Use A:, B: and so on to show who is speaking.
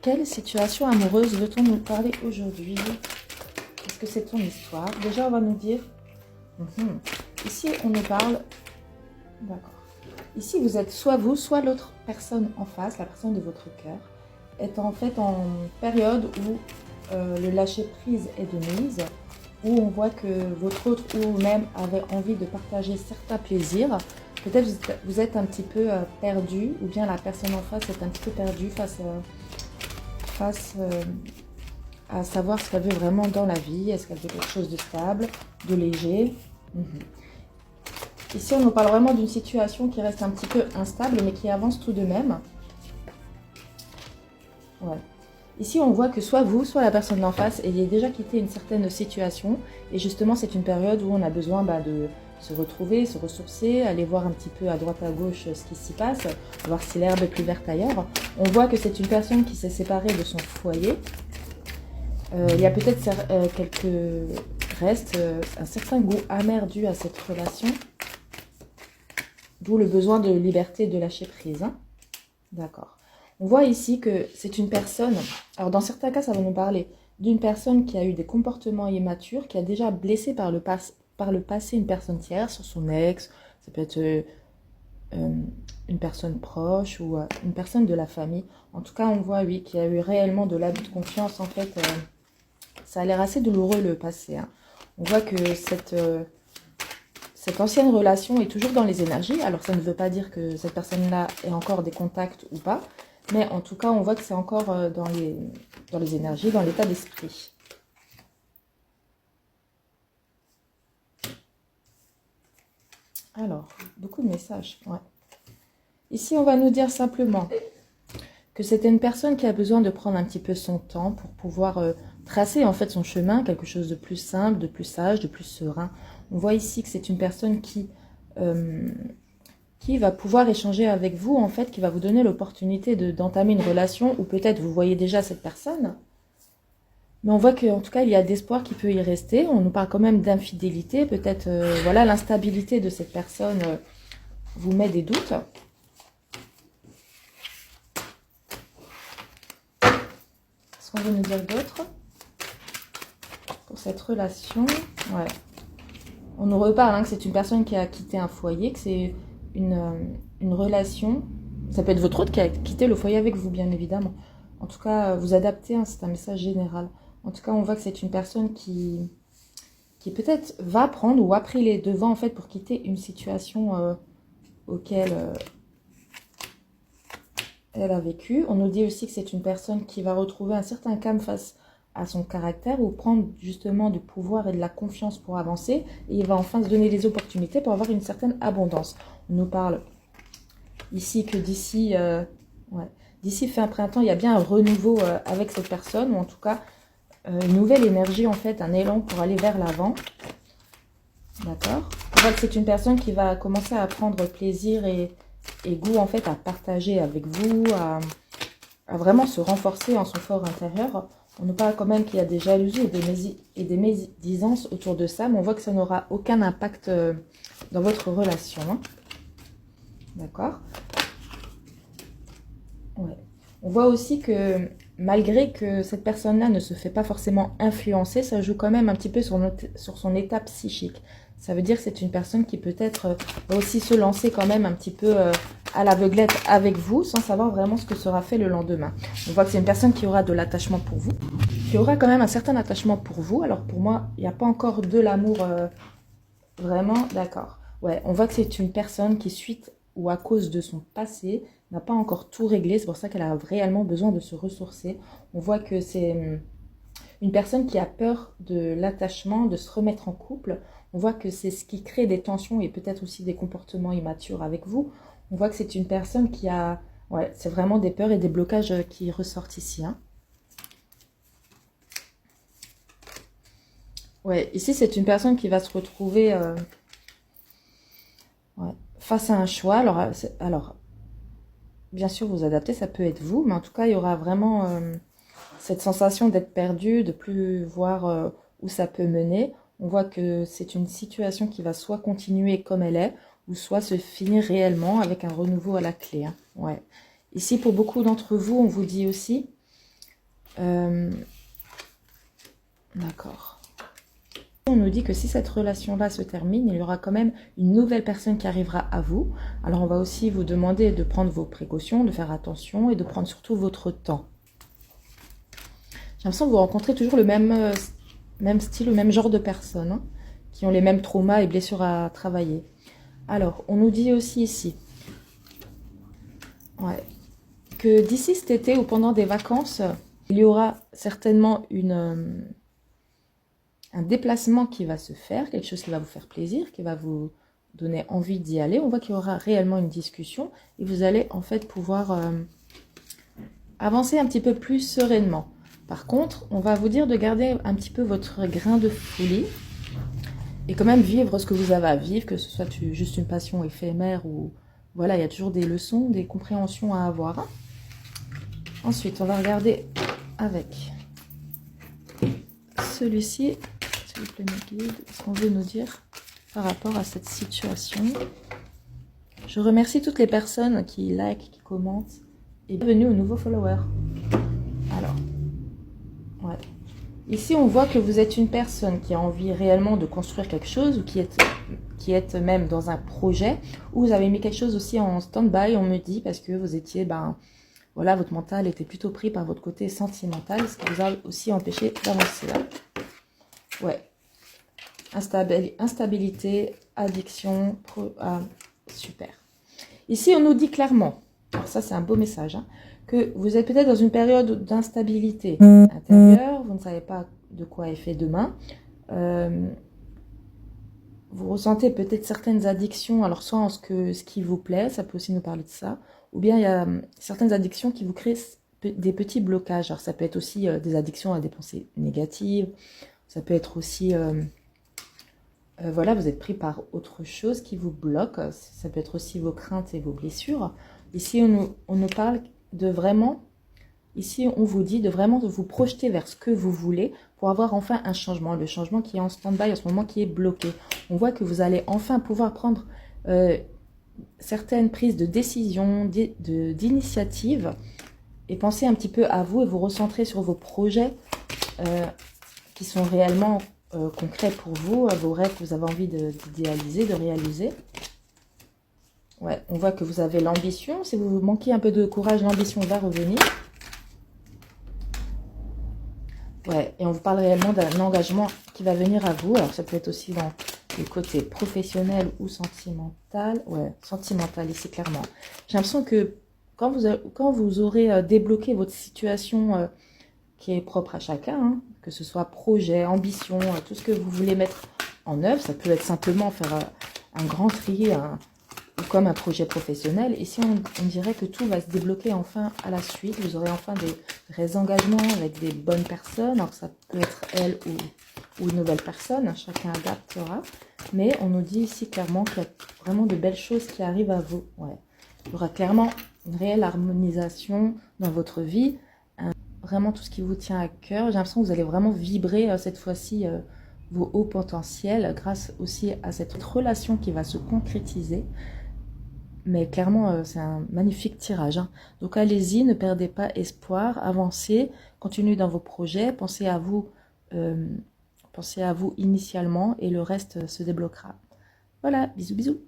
A: quelle situation amoureuse veut-on nous parler aujourd'hui? Est-ce que c'est ton histoire? Déjà, on va nous dire... Ici, on nous parle... D'accord. Ici, vous êtes soit vous, soit l'autre personne en face, la personne de votre cœur, est en fait en période où le lâcher-prise est de mise, où on voit que votre autre ou même avait envie de partager certains plaisirs. Peut-être vous êtes un petit peu perdu, ou bien la personne en face est un petit peu perdue face à savoir ce qu'elle veut vraiment dans la vie. Est-ce qu'elle veut quelque chose de stable, de léger? Ici, on nous parle vraiment d'une situation qui reste un petit peu instable, mais qui avance tout de même. Ouais. Ici, on voit que soit vous, soit la personne d'en face ayez déjà quitté une certaine situation. Et justement, c'est une période où on a besoin de se retrouver, se ressourcer, aller voir un petit peu à droite à gauche ce qui s'y passe, voir si l'herbe est plus verte ailleurs. On voit que c'est une personne qui s'est séparée de son foyer. Il y a peut-être quelques restes, un certain goût amer dû à cette relation. D'où le besoin de liberté, de lâcher prise. D'accord. On voit ici que c'est une personne, alors dans certains cas, ça va nous parler d'une personne qui a eu des comportements immatures, qui a déjà blessé par le passé une personne tierce, son ex, ça peut être une personne proche ou une personne de la famille. En tout cas, on voit, oui, qu'il y a eu réellement de l'abus de confiance. En fait, ça a l'air assez douloureux le passé. On voit que cette ancienne relation est toujours dans les énergies. Alors, ça ne veut pas dire que cette personne-là ait encore des contacts ou pas. Mais en tout cas, on voit que c'est encore dans les énergies, dans l'état d'esprit. Alors, beaucoup de messages. Ouais. Ici, on va nous dire simplement que c'était une personne qui a besoin de prendre un petit peu son temps pour pouvoir tracer en fait son chemin, quelque chose de plus simple, de plus sage, de plus serein. On voit ici que c'est une personne qui va pouvoir échanger avec vous, en fait, qui va vous donner l'opportunité d'entamer une relation, ou peut-être vous voyez déjà cette personne. Mais on voit qu'en tout cas, il y a d'espoir qui peut y rester. On nous parle quand même d'infidélité. Peut-être, voilà, l'instabilité de cette personne vous met des doutes. Qu'est-ce qu'on veut nous dire d'autre pour cette relation? Ouais. On nous reparle que c'est une personne qui a quitté un foyer, que c'est une relation. Ça peut être votre autre qui a quitté le foyer avec vous, bien évidemment. En tout cas, vous adaptez, c'est un message général. En tout cas, on voit que c'est une personne qui peut-être va prendre ou a pris les devants en fait pour quitter une situation auquel elle a vécu. On nous dit aussi que c'est une personne qui va retrouver un certain calme face à son caractère ou prendre justement du pouvoir et de la confiance pour avancer. Et il va enfin se donner les opportunités pour avoir une certaine abondance. On nous parle ici que d'ici fin printemps, il y a bien un renouveau avec cette personne, ou en tout cas une nouvelle énergie, en fait, un élan pour aller vers l'avant. D'accord. On voit que c'est une personne qui va commencer à prendre plaisir et goût, en fait, à partager avec vous, à vraiment se renforcer en son fort intérieur. On nous parle quand même qu'il y a des jalousies et des médisances autour de ça, mais on voit que ça n'aura aucun impact dans votre relation. D'accord. Ouais. On voit aussi que malgré que cette personne-là ne se fait pas forcément influencer, ça joue quand même un petit peu sur son état psychique. Ça veut dire que c'est une personne qui peut-être va aussi se lancer quand même un petit peu à l'aveuglette avec vous, sans savoir vraiment ce que sera fait le lendemain. On voit que c'est une personne qui aura de l'attachement pour vous, qui aura quand même un certain attachement pour vous. Alors pour moi, il n'y a pas encore de l'amour vraiment, d'accord. Ouais, on voit que c'est une personne qui, suite ou à cause de son passé, n'a pas encore tout réglé. C'est pour ça qu'elle a réellement besoin de se ressourcer. On voit que c'est une personne qui a peur de l'attachement, de se remettre en couple. On voit que c'est ce qui crée des tensions et peut-être aussi des comportements immatures avec vous. On voit que c'est une personne qui a... Ouais, c'est vraiment des peurs et des blocages qui ressortent ici. Ouais, ici, c'est une personne qui va se retrouver face à un choix. Alors, bien sûr, vous adaptez, ça peut être vous, mais en tout cas, il y aura vraiment cette sensation d'être perdu, de plus voir où ça peut mener. On voit que c'est une situation qui va soit continuer comme elle est, ou soit se finir réellement avec un renouveau à la clé. Ouais. Ici, pour beaucoup d'entre vous, on vous dit aussi D'accord. On nous dit que si cette relation-là se termine, il y aura quand même une nouvelle personne qui arrivera à vous. Alors on va aussi vous demander de prendre vos précautions, de faire attention et de prendre surtout votre temps. J'ai l'impression que vous rencontrez toujours le même style, le même genre de personnes, hein, qui ont les mêmes traumas et blessures à travailler. Alors, on nous dit aussi ici, ouais, que d'ici cet été ou pendant des vacances, il y aura certainement un déplacement qui va se faire, quelque chose qui va vous faire plaisir, qui va vous donner envie d'y aller. On voit qu'il y aura réellement une discussion et vous allez en fait pouvoir avancer un petit peu plus sereinement. Par contre, on va vous dire de garder un petit peu votre grain de folie et quand même vivre ce que vous avez à vivre, que ce soit juste une passion éphémère ou... Voilà, il y a toujours des leçons, des compréhensions à avoir. Ensuite, on va regarder avec celui-ci, s'il vous plaît, mes guides, ce qu'on veut nous dire par rapport à cette situation. Je remercie toutes les personnes qui like, qui commentent et bienvenue aux nouveaux followers. Alors, ouais. Ici, on voit que vous êtes une personne qui a envie réellement de construire quelque chose ou qui est même dans un projet ou vous avez mis quelque chose aussi en stand-by, on me dit, parce que vous étiez, voilà, votre mental était plutôt pris par votre côté sentimental, ce qui vous a aussi empêché d'avancer. Ouais. Instabilité, addiction, super. Ici, on nous dit clairement, alors ça c'est un beau message, hein, que vous êtes peut-être dans une période d'instabilité intérieure, vous ne savez pas de quoi est fait demain. Vous ressentez peut-être certaines addictions, alors soit en ce qui vous plaît, ça peut aussi nous parler de ça, ou bien il y a certaines addictions qui vous créent des petits blocages. Alors ça peut être aussi des addictions à des pensées négatives, ça peut être aussi, voilà, vous êtes pris par autre chose qui vous bloque, ça peut être aussi vos craintes et vos blessures. Ici, on nous parle de vraiment, ici on vous dit de vraiment vous projeter vers ce que vous voulez pour avoir enfin un changement, le changement qui est en stand-by en ce moment, qui est bloqué. On voit que vous allez enfin pouvoir prendre certaines prises de décision, d'initiative et penser un petit peu à vous et vous recentrer sur vos projets qui sont réellement concrets pour vous, vos rêves que vous avez envie d'idéaliser, de réaliser. Ouais, on voit que vous avez l'ambition. Si vous manquez un peu de courage, l'ambition va revenir. Ouais, et on vous parle réellement d'un engagement qui va venir à vous. Alors, ça peut être aussi dans le côté professionnel ou sentimental. Ouais, sentimental ici, clairement. J'ai l'impression que quand vous aurez débloqué votre situation qui est propre à chacun, hein, que ce soit projet, ambition, tout ce que vous voulez mettre en œuvre, ça peut être simplement faire un grand tri, ou comme un projet professionnel. Ici, on dirait que tout va se débloquer enfin à la suite. Vous aurez enfin des vrais engagements avec des bonnes personnes. Alors, ça peut être elle ou une nouvelle personne. Chacun adaptera. Mais on nous dit ici clairement qu'il y a vraiment de belles choses qui arrivent à vous. Ouais. Il y aura clairement une réelle harmonisation dans votre vie. Vraiment tout ce qui vous tient à cœur. J'ai l'impression que vous allez vraiment vibrer cette fois-ci vos hauts potentiels grâce aussi à cette relation qui va se concrétiser. Mais clairement, c'est un magnifique tirage, hein. Donc allez-y, ne perdez pas espoir, avancez, continuez dans vos projets, pensez à vous initialement et le reste se débloquera. Voilà, bisous bisous.